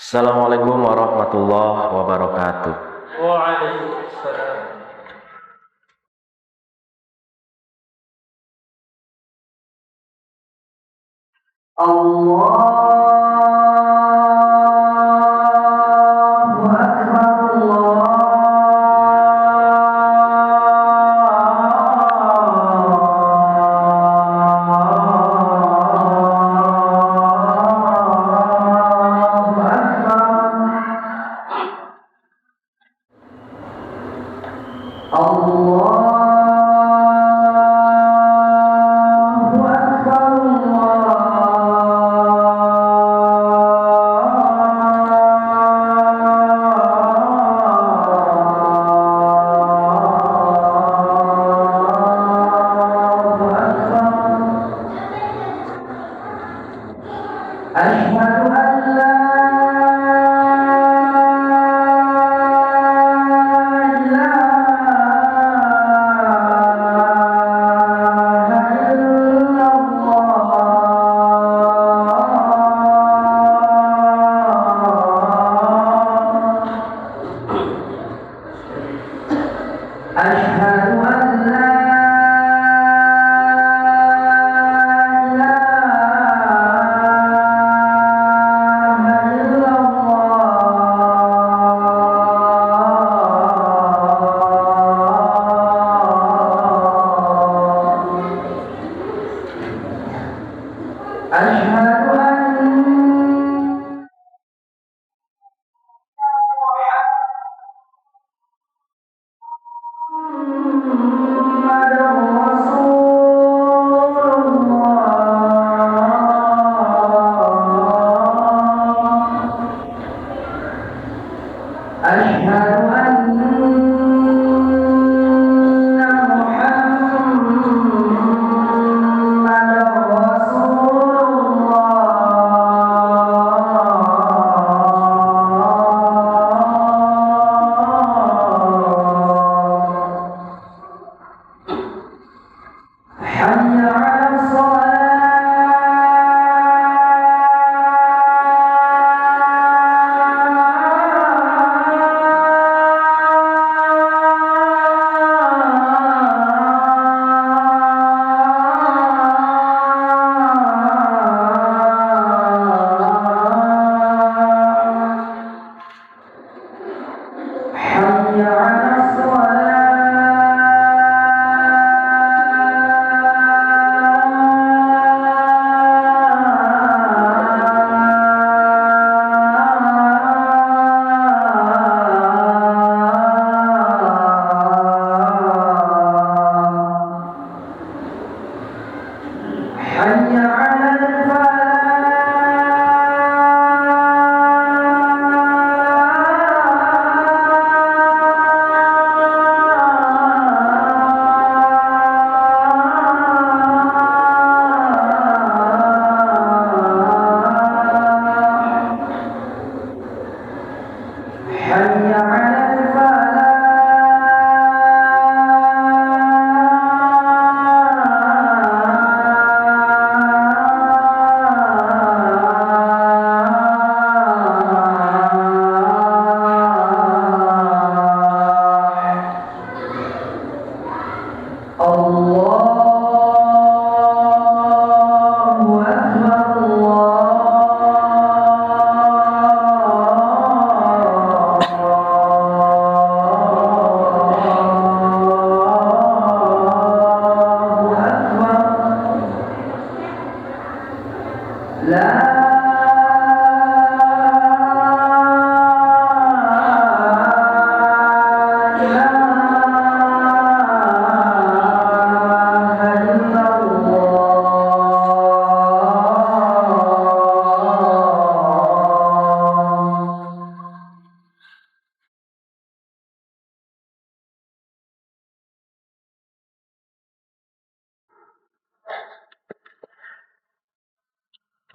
Assalamualaikum warahmatullahi wabarakatuh. Waalaikumsalam. Allahu Akbar. Allahu Akbar. Asyhadu an la أشهد أن لا إله إلا الله أشهد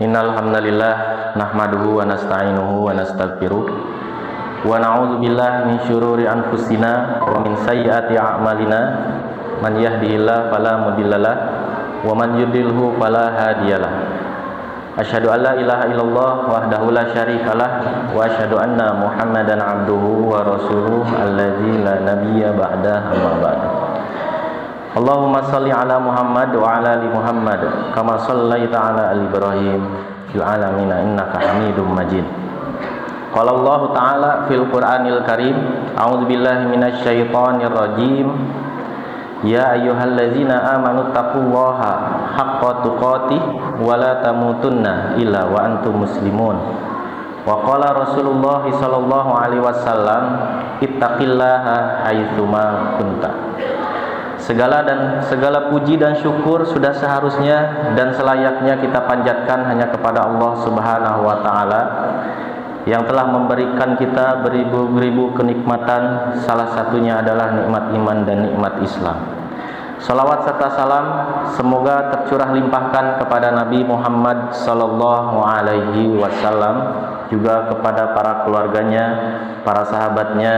Innal hamdalillah nahmaduhu wa nasta'inuhu wa nastaghfiruh wa na'udzu billahi min syururi anfusina wa min sayyiati a'malina man yahdihillahu fala mudhillalah wa man yudlilhu fala hadiyalah Asyhadu an la ilaha illallah wahdahu la syarikalah wa asyhadu anna Muhammadan abduhu wa rasuluh alladzi la nabiyya ba'dah amma ba'd. Allahumma shalli ala Muhammad wa ala ali Muhammad kama shallaita ala ali Ibrahim fil alamin innaka Hamidum Majid. Qala Allah Ta'ala fil Qur'anil Karim, a'udzu billahi minasy syaithanir rajim. Ya ayyuhallazina amanu taqullaha haqqa tuqatih wa la tamutunna illa wa antum muslimun. Wa qala Rasulullah sallallahu alaihi wasallam, ittaqillaha haitsuma kunta. Segala puji dan syukur sudah seharusnya dan selayaknya kita panjatkan hanya kepada Allah Subhanahu wa taala yang telah memberikan kita beribu-ribu kenikmatan, salah satunya adalah nikmat iman dan nikmat Islam. Salawat serta salam semoga tercurah limpahkan kepada Nabi Muhammad sallallahu alaihi wasallam, juga kepada para keluarganya, para sahabatnya,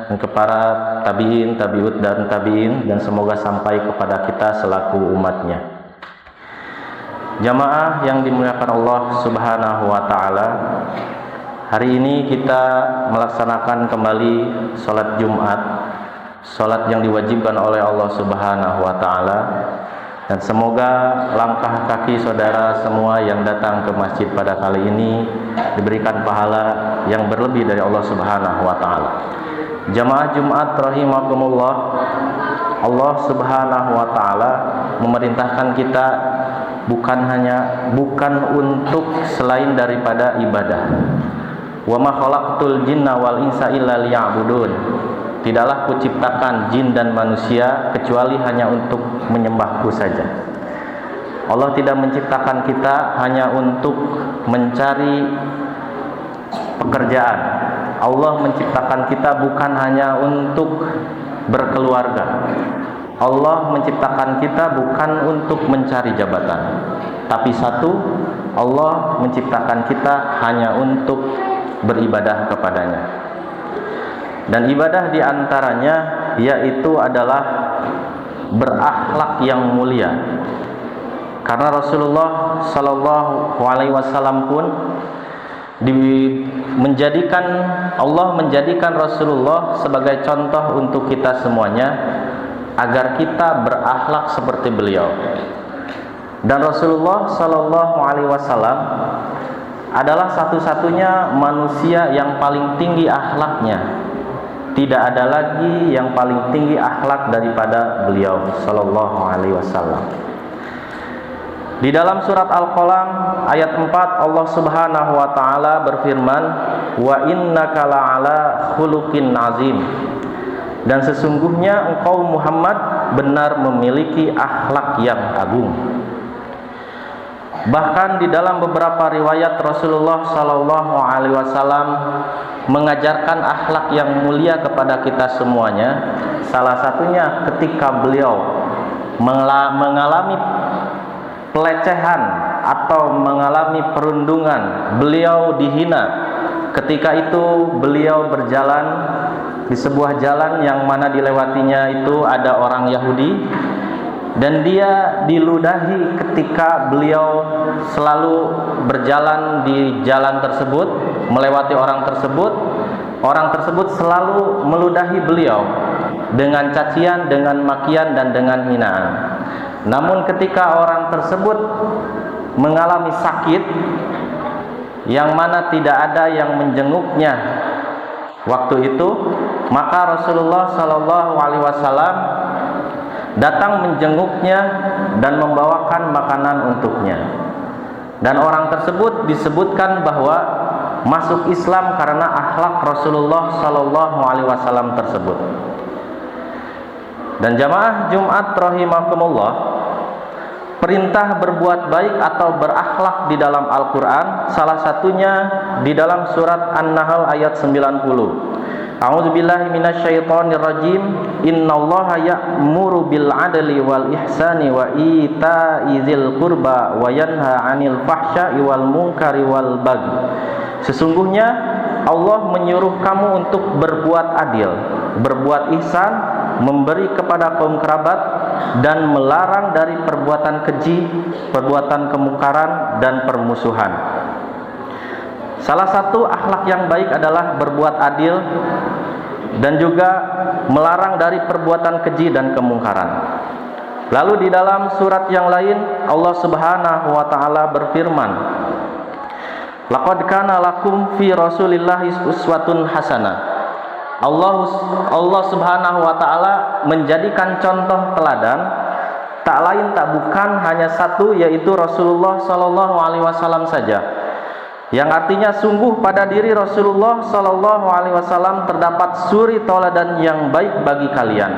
dan kepada tabi'in, tabi'ut dan tabi'in, dan semoga sampai kepada kita selaku umatnya. Jamaah yang dimuliakan Allah Subhanahu wa taala, hari ini kita melaksanakan kembali sholat Jumat, sholat yang diwajibkan oleh Allah Subhanahu wa taala, dan semoga langkah kaki saudara semua yang datang ke masjid pada kali ini diberikan pahala yang berlebih dari Allah Subhanahu wa taala. Jamaah Jumat rahimakumullah, Allah Subhanahu wa taala memerintahkan kita bukan untuk selain daripada ibadah. Wa ma khalaqtul jinna wal insa illa liya'budun. Tidaklah kuciptakan jin dan manusia kecuali hanya untuk menyembahku saja. Allah tidak menciptakan kita hanya untuk mencari pekerjaan. Allah menciptakan kita bukan hanya untuk berkeluarga. Allah menciptakan kita bukan untuk mencari jabatan. Tapi satu, Allah menciptakan kita hanya untuk beribadah kepadanya. Dan ibadah diantaranya yaitu adalah berakhlak yang mulia. Karena Rasulullah Sallallahu Alaihi Wasallam pun Allah menjadikan Rasulullah sebagai contoh untuk kita semuanya agar kita berakhlak seperti beliau. Dan Rasulullah Sallallahu Alaihi Wasallam adalah satu-satunya manusia yang paling tinggi akhlaknya. Tidak ada lagi yang paling tinggi akhlak daripada beliau sallallahu alaihi wasallam. Di dalam surat Al-Qalam ayat 4 Allah Subhanahu wa taala berfirman, "Wa innaka la'ala khuluqin azim." Dan sesungguhnya engkau Muhammad benar memiliki akhlak yang agung. Bahkan di dalam beberapa riwayat Rasulullah sallallahu alaihi wasallam mengajarkan akhlak yang mulia kepada kita semuanya. Salah satunya ketika beliau mengalami pelecehan atau mengalami perundungan, beliau dihina. Ketika itu beliau berjalan di sebuah jalan yang mana dilewatinya itu ada orang Yahudi, dan dia diludahi ketika beliau selalu berjalan di jalan tersebut, melewati orang tersebut. Orang tersebut selalu meludahi beliau dengan cacian, dengan makian, dan dengan hinaan. Namun ketika orang tersebut mengalami sakit yang mana tidak ada yang menjenguknya waktu itu, maka Rasulullah Shallallahu Alaihi Wasallam datang menjenguknya dan membawakan makanan untuknya. Dan orang tersebut disebutkan bahwa masuk Islam karena akhlak Rasulullah Sallallahu Alaihi Wasallam tersebut. Dan jamaah Jumat rahimakumullah, perintah berbuat baik atau berakhlak di dalam Al-Quran, salah satunya di dalam surat An-Nahl ayat 90. A'udzubillahi minasyaitonir rajim. Innallaha ya'muru bil 'adli wal ihsani wa ita'i dzil qurba wa yanha 'anil fahsya'i wal munkari wal baghi. Sesungguhnya Allah menyuruh kamu untuk berbuat adil, berbuat ihsan, memberi kepada kaum kerabat, dan melarang dari perbuatan keji, perbuatan kemungkaran, dan permusuhan. Salah satu akhlak yang baik adalah berbuat adil dan juga melarang dari perbuatan keji dan kemungkaran. Lalu di dalam surat yang lain Allah Subhanahu wa taala berfirman, "Laqad kana lakum fi Rasulillahi uswatun hasanah." Allah Subhanahu wa taala menjadikan contoh teladan tak lain tak bukan hanya satu, yaitu Rasulullah sallallahu alaihi wasallam saja. Yang artinya sungguh pada diri Rasulullah sallallahu alaihi wasallam terdapat suri teladan yang baik bagi kalian.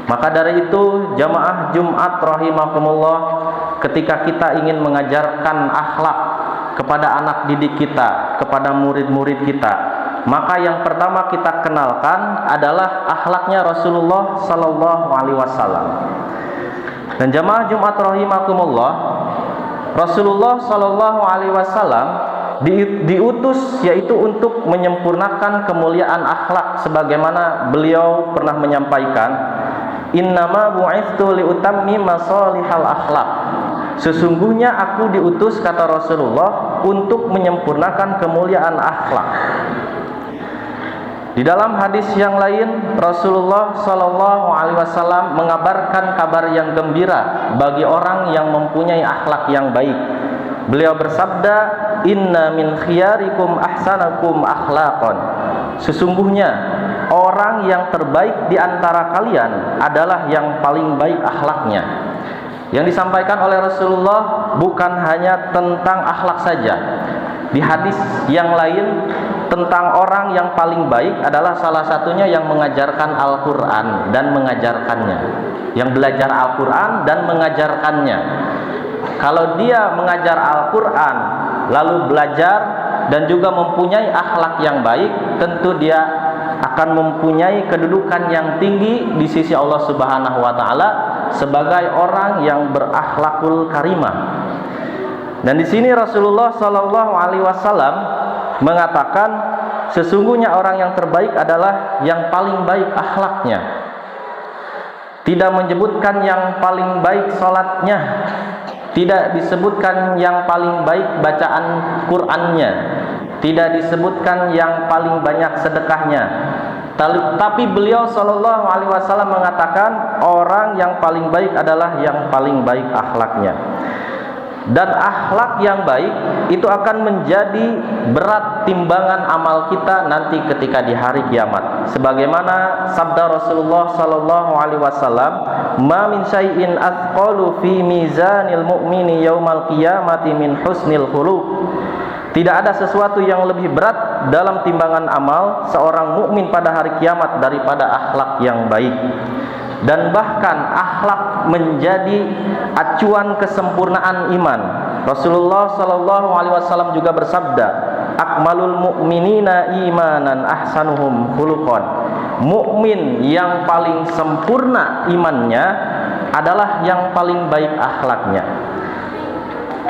Maka dari itu jamaah Jumat rahimakumullah, ketika kita ingin mengajarkan akhlak kepada anak didik kita, kepada murid-murid kita, maka yang pertama kita kenalkan adalah akhlaknya Rasulullah sallallahu alaihi wasallam. Dan jamaah Jumat rahimakumullah, Rasulullah sallallahu alaihi wasallam diutus yaitu untuk menyempurnakan kemuliaan akhlak, sebagaimana beliau pernah menyampaikan, "Innama bu'itsu liutammima shalihal akhlak." Sesungguhnya aku diutus, kata Rasulullah, untuk menyempurnakan kemuliaan akhlak. Di dalam hadis yang lain Rasulullah sallallahu alaihi wasallam mengabarkan kabar yang gembira bagi orang yang mempunyai akhlak yang baik. Beliau bersabda, "Inna min khiyarikum ahsanakum akhlaqan." Sesungguhnya orang yang terbaik di antara kalian adalah yang paling baik akhlaknya. Yang disampaikan oleh Rasulullah bukan hanya tentang akhlak saja. Di hadis yang lain tentang orang yang paling baik adalah salah satunya yang mengajarkan Al-Quran dan mengajarkannya, yang belajar Al-Quran dan mengajarkannya. Kalau dia mengajar Al-Quran lalu belajar dan juga mempunyai akhlak yang baik, tentu dia akan mempunyai kedudukan yang tinggi di sisi Allah Subhanahu wa taala sebagai orang yang berakhlakul karimah. Dan di sini Rasulullah sallallahu alaihi wasallam mengatakan, sesungguhnya orang yang terbaik adalah yang paling baik akhlaknya. Tidak menyebutkan yang paling baik salatnya, tidak disebutkan yang paling baik bacaan Qur'annya, tidak disebutkan yang paling banyak sedekahnya. Tapi beliau sallallahu alaihi wasallam mengatakan orang yang paling baik adalah yang paling baik akhlaknya. Dan akhlak yang baik itu akan menjadi berat timbangan amal kita nanti ketika di hari kiamat. Sebagaimana sabda Rasulullah sallallahu alaihi wasallam, "Ma min syai'in athqalu fi mizanil mu'mini yaumal qiyamati min husnil khuluq." Tidak ada sesuatu yang lebih berat dalam timbangan amal seorang mukmin pada hari kiamat daripada akhlak yang baik. Dan bahkan akhlak menjadi acuan kesempurnaan iman. Rasulullah sallallahu alaihi wasallam juga bersabda, "Akmalul mu'minina imanan ahsanuhum khuluqan." Mukmin yang paling sempurna imannya adalah yang paling baik akhlaknya.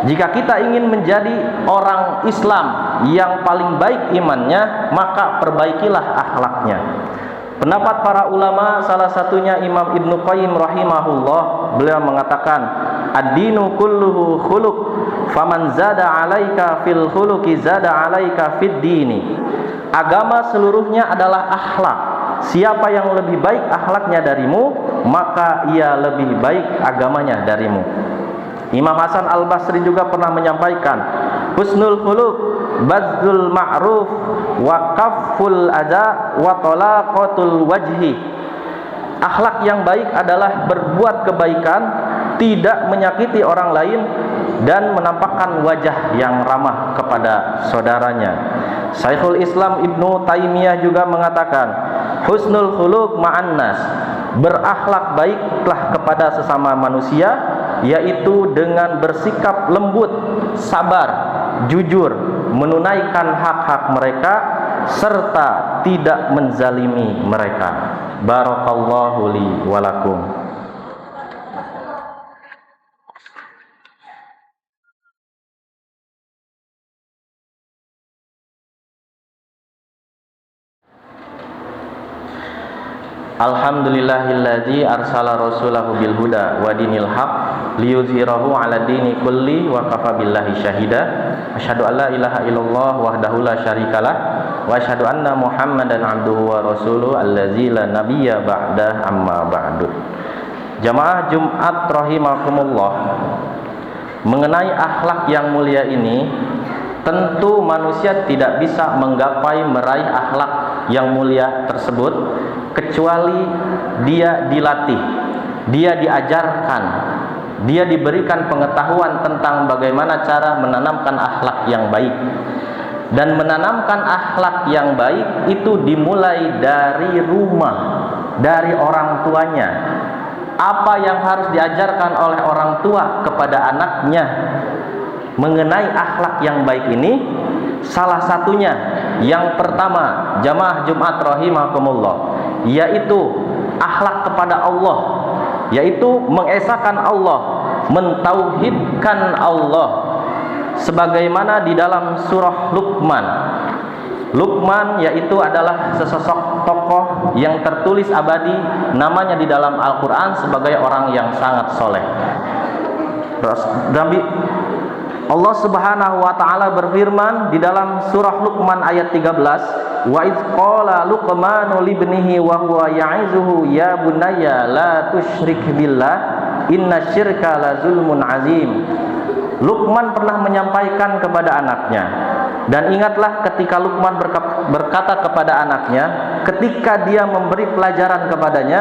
Jika kita ingin menjadi orang Islam yang paling baik imannya, maka perbaikilah akhlaknya. Pendapat para ulama, salah satunya Imam Ibnu Qayyim rahimahullah, beliau mengatakan, "Ad-dinu kulluhu khuluq, faman zada 'alaika fil khuluqi zada 'alaika fid dini." Agama seluruhnya adalah akhlak. Siapa yang lebih baik akhlaknya darimu, maka ia lebih baik agamanya darimu. Imam Hasan Al-Basri juga pernah menyampaikan, "Husnul khuluq badzul ma'ruf wa kafful adza wa talaqatul wajhi." Akhlak yang baik adalah berbuat kebaikan, tidak menyakiti orang lain, dan menampakkan wajah yang ramah kepada saudaranya. Syekhul Islam Ibnu Taimiyah juga mengatakan, "Husnul khuluq ma'an nas." Berakhlak baiklah kepada sesama manusia, yaitu dengan bersikap lembut, sabar, jujur, menunaikan hak-hak mereka, serta tidak menzalimi mereka. Barakallahu li wa lakum. Alhamdulillahilladzi arsala rasulahu bil huda wa dinil haq liyuzhirahu 'ala dini kulli wa kafa billahi syahida. Asyhadu an la ilaha illallah wahdahu la syarikalah wa asyhadu anna Muhammadan 'abduhu wa rasuluhu allazi la nabiyya ba'da amma ba'du. Jamaah Jumat rahimakumullah, mengenai akhlak yang mulia ini, tentu manusia tidak bisa menggapai meraih akhlak yang mulia tersebut kecuali dia dilatih, dia diajarkan, dia diberikan pengetahuan tentang bagaimana cara menanamkan akhlak yang baik. Dan menanamkan akhlak yang baik itu dimulai dari rumah, dari orang tuanya. Apa yang harus diajarkan oleh orang tua kepada anaknya mengenai akhlak yang baik ini? Salah satunya, yang pertama, jamaah Jumat rahimakumullah, yaitu akhlak kepada Allah, yaitu mengesahkan Allah, mentauhidkan Allah, sebagaimana di dalam surah Luqman. Luqman yaitu adalah sesosok tokoh yang tertulis abadi namanya di dalam Al-Quran sebagai orang yang sangat soleh. Allah Subhanahu wa taala berfirman di dalam surah Luqman ayat 13, wa idz qala Luqmanu libnihi wa huwa ya'izuhu ya bunayya la tusyrik billah innasyirka la zulmun azim. Luqman pernah menyampaikan kepada anaknya, dan ingatlah ketika Luqman berkata kepada anaknya ketika dia memberi pelajaran kepadanya,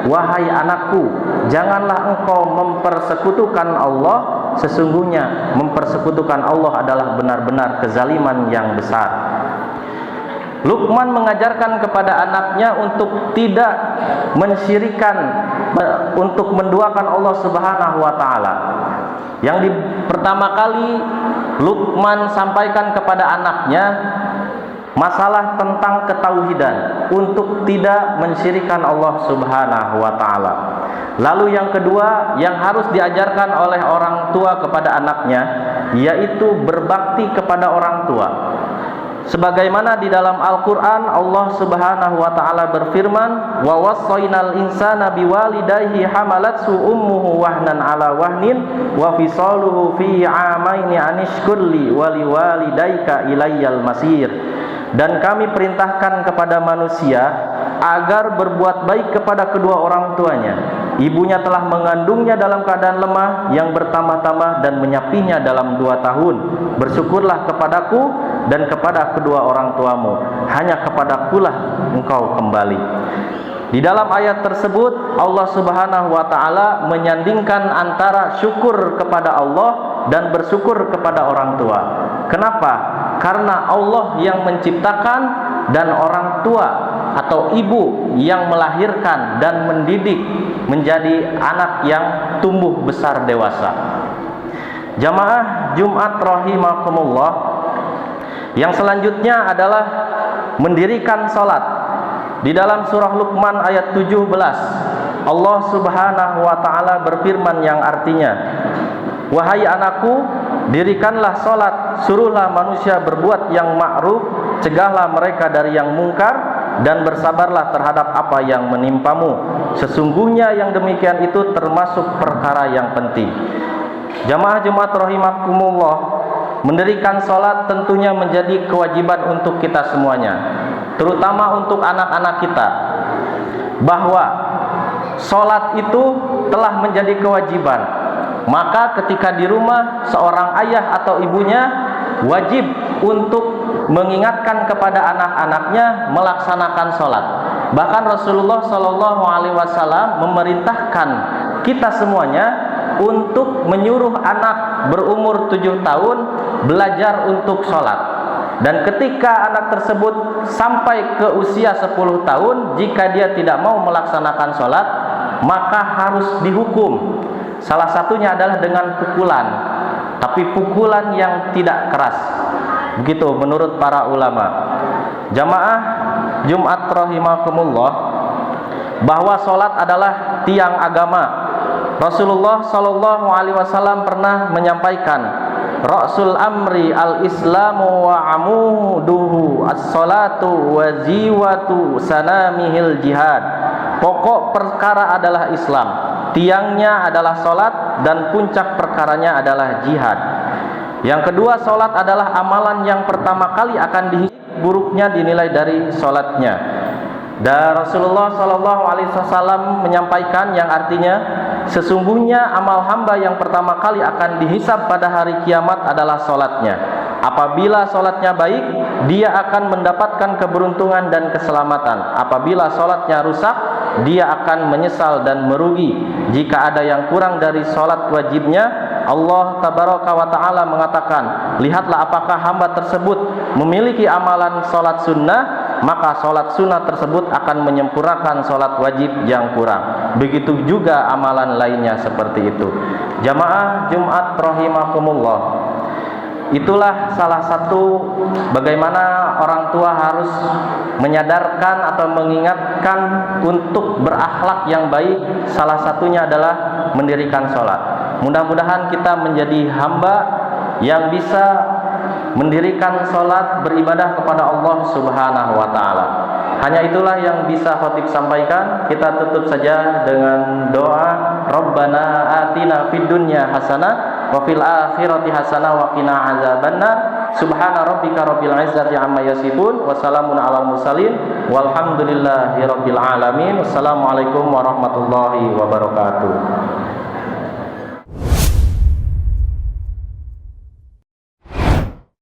wahai anakku, janganlah engkau mempersekutukan Allah, sesungguhnya mempersekutukan Allah adalah benar-benar kezaliman yang besar. Luqman mengajarkan kepada anaknya untuk tidak mensyirikan, untuk menduakan Allah Subhanahu wa taala. Yang pertama kali Luqman sampaikan kepada anaknya masalah tentang ketauhidan, untuk tidak mensyirikan Allah Subhanahu wa taala. Lalu yang kedua yang harus diajarkan oleh orang tua kepada anaknya, yaitu berbakti kepada orang tua. Sebagaimana di dalam Al-Quran Allah Subhanahu wa ta'ala berfirman, wa wassaynal insana biwalidayhi hamalatsu ummuhu wahnan ala wahnin wa fisaluhu fi amaini anishkurli waliwalidayka ilayyal masir. Dan kami perintahkan kepada manusia agar berbuat baik kepada kedua orang tuanya. Ibunya telah mengandungnya dalam keadaan lemah yang bertambah-tambah dan menyapinya dalam 2 tahun. Bersyukurlah kepadaku dan kepada kedua orang tuamu, hanya kepadakulah engkau kembali. Di dalam ayat tersebut Allah Subhanahu wa taala menyandingkan antara syukur kepada Allah dan bersyukur kepada orang tua. Kenapa? Karena Allah yang menciptakan dan orang tua atau ibu yang melahirkan dan mendidik menjadi anak yang tumbuh besar dewasa. Jamaah Jumat rahimakumullah, yang selanjutnya adalah mendirikan salat. Di dalam surah Luqman ayat 17 Allah Subhanahu wa taala berfirman yang artinya, wahai anakku, dirikanlah salat, suruhlah manusia berbuat yang ma'ruf, cegahlah mereka dari yang mungkar, dan bersabarlah terhadap apa yang menimpamu. Sesungguhnya yang demikian itu termasuk perkara yang penting. Jamaah Jumat rahimakumullah, mendirikan salat tentunya menjadi kewajiban untuk kita semuanya, terutama untuk anak-anak kita, bahwa salat itu telah menjadi kewajiban. Maka ketika di rumah seorang ayah atau ibunya wajib untuk mengingatkan kepada anak-anaknya melaksanakan salat. Bahkan Rasulullah SAW memerintahkan kita semuanya untuk menyuruh anak berumur 7 tahun belajar untuk sholat. Dan ketika anak tersebut sampai ke usia 10 tahun, jika dia tidak mau melaksanakan sholat, maka harus dihukum. Salah satunya adalah dengan pukulan, tapi pukulan yang tidak keras. Begitu menurut para ulama. Jamaah Jumat rahimakumullah, bahwa sholat adalah tiang agama. Rasulullah SAW pernah menyampaikan, Rasul amri al-islamu wa amuduhu as-salatu wa ziwatu sanamihil jihad. pokok perkara adalah Islam, tiangnya adalah salat, dan puncak perkaranya adalah jihad. Yang kedua, salat adalah amalan yang pertama kali akan dihisab, buruknya dinilai dari salatnya. Dan Rasulullah SAW menyampaikan yang artinya, sesungguhnya amal hamba yang pertama kali akan dihisab pada hari kiamat adalah salatnya. Apabila salatnya baik, dia akan mendapatkan keberuntungan dan keselamatan. Apabila salatnya rusak, dia akan menyesal dan merugi. Jika ada yang kurang dari salat wajibnya, Allah tabaraka wa ta'ala mengatakan, lihatlah apakah hamba tersebut memiliki amalan salat sunnah, maka salat sunnah tersebut akan menyempurnakan salat wajib yang kurang. Begitu juga amalan lainnya seperti itu. Jamaah Jumat rahimakumullah, itulah salah satu bagaimana orang tua harus menyadarkan atau mengingatkan untuk berakhlak yang baik. Salah satunya adalah mendirikan sholat. Mudah-mudahan kita menjadi hamba yang bisa mendirikan sholat, beribadah kepada Allah Subhanahu wa ta'ala. Hanya itulah yang bisa khotib sampaikan. Kita tutup saja dengan doa, Rabbana atina fid dunya hasanah wa fil akhirati hasanah wa qina azabannar. Subhana rabbika rabbil izzati amma yasifun wa salamun alal mursalin walhamdulillahi rabbil alamin. Wassalamualaikum warahmatullahi wabarakatuh.